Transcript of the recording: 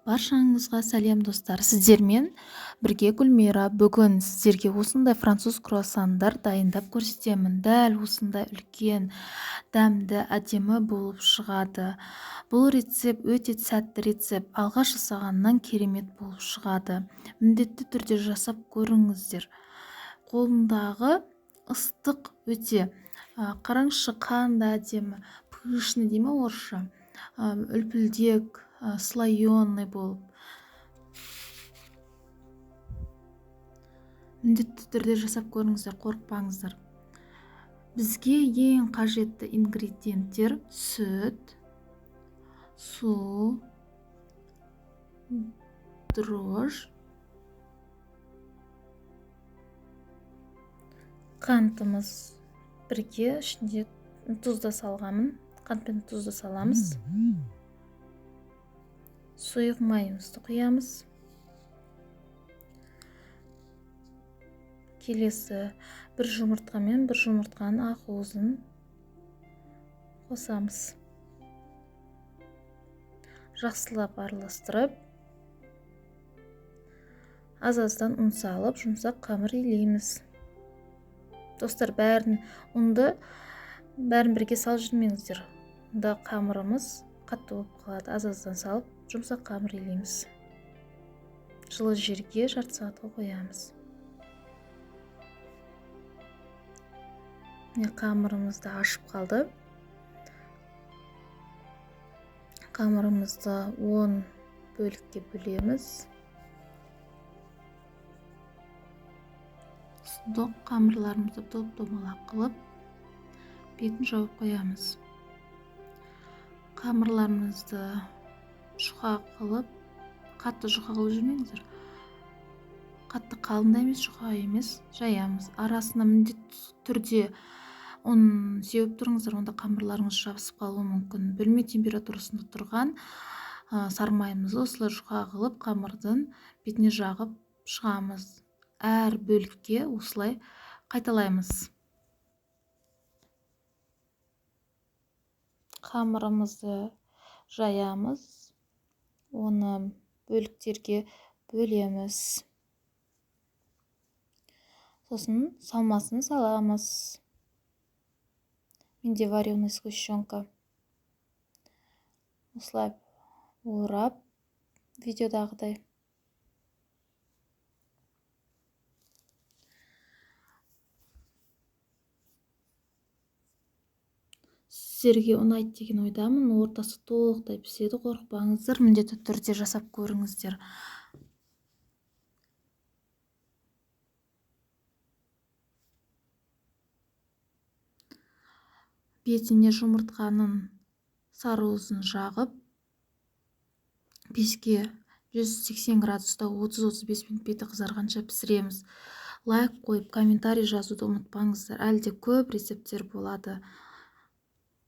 Баршаңызға сәлем достар, сіздермен бірге Гүлмира. Бүгін сіздерге осындай француз круассандар дайындап көрсетемін. Дәл осындай үлкен, дәмді, әдемі болып шығады. Бұл рецепт өте сәтті рецепт. Алғаш жасағаннан керемет болып шығады. Міндетті түрде жасап көріңіздер. Қолымдағы ыстық өте. Қараңызшы, қандай әдемі, пышный дей ме орысша, үлпілдек, слоеный болып. Міндетті түрде жасап көріңіздер, қорықпаңыздар. Бізге ең қажетті ингредиенттер: сүт, су, дрожь, қантымыз бірге, ішінде тұз да салғанмын. Қант пен тұзды саламыз. Сұйық майымызды құямыз. Келесі бір жұмыртқа мен бір жұмыртқаның ақуызын қосамыз. Жақсылап араластырып, аз-аздан ұн салып, жұмсақ қамыр илейміз. Достар, ұнды бәрін бірге салып жүрмеңіздер. Онда қамырымыз қатты болып қалады. Аз-аздан салып, жұмсақ қамыр илейміз. Жылы жерге жарты сағатқа қоямыз. Қамырымызды ашып қалды. Қамырымызды 10 бөлікке бөлеміз. Сұдық қамырларымызды топ-томалақ қылып, бетін жауып қоямыз. Қамырларымызды жұқа қылып, қатты жұқа қылып жүрмеңіздер. Қатты қалың да емес, жұқа емес, жаямыз. Арасына міндетті түрде ұн сеуіп тұрыңыздар, онда қамырларыңыз жабысып қалуы мүмкін. Бөлме температурасында тұрған сармайымызды осылай жұқа қылып, қамырдың бетіне жағып шығамыз. Әр бөлікке осылай қайталаймыз. Қамырымызды жаямыз, оны бөліктерге бөлеміз. Сосын салмасын саламыз. Менде вареная сгущенка. Осылай орап, видеодағыдай. Сіздерге ұнайды деген ойдамын. Ортасы толықтай піседі, қорықпаңыздар. Міндетті түрде жасап көріңіздер. Бетіне жұмыртқаның сарыуызын жағып, пешке 180 градуста 30-35 минут беті қызарғанша пісіреміз. Лайк қойып, комментарий жазуды ұмытпаңыздар. Әлде көп рецепттер болады.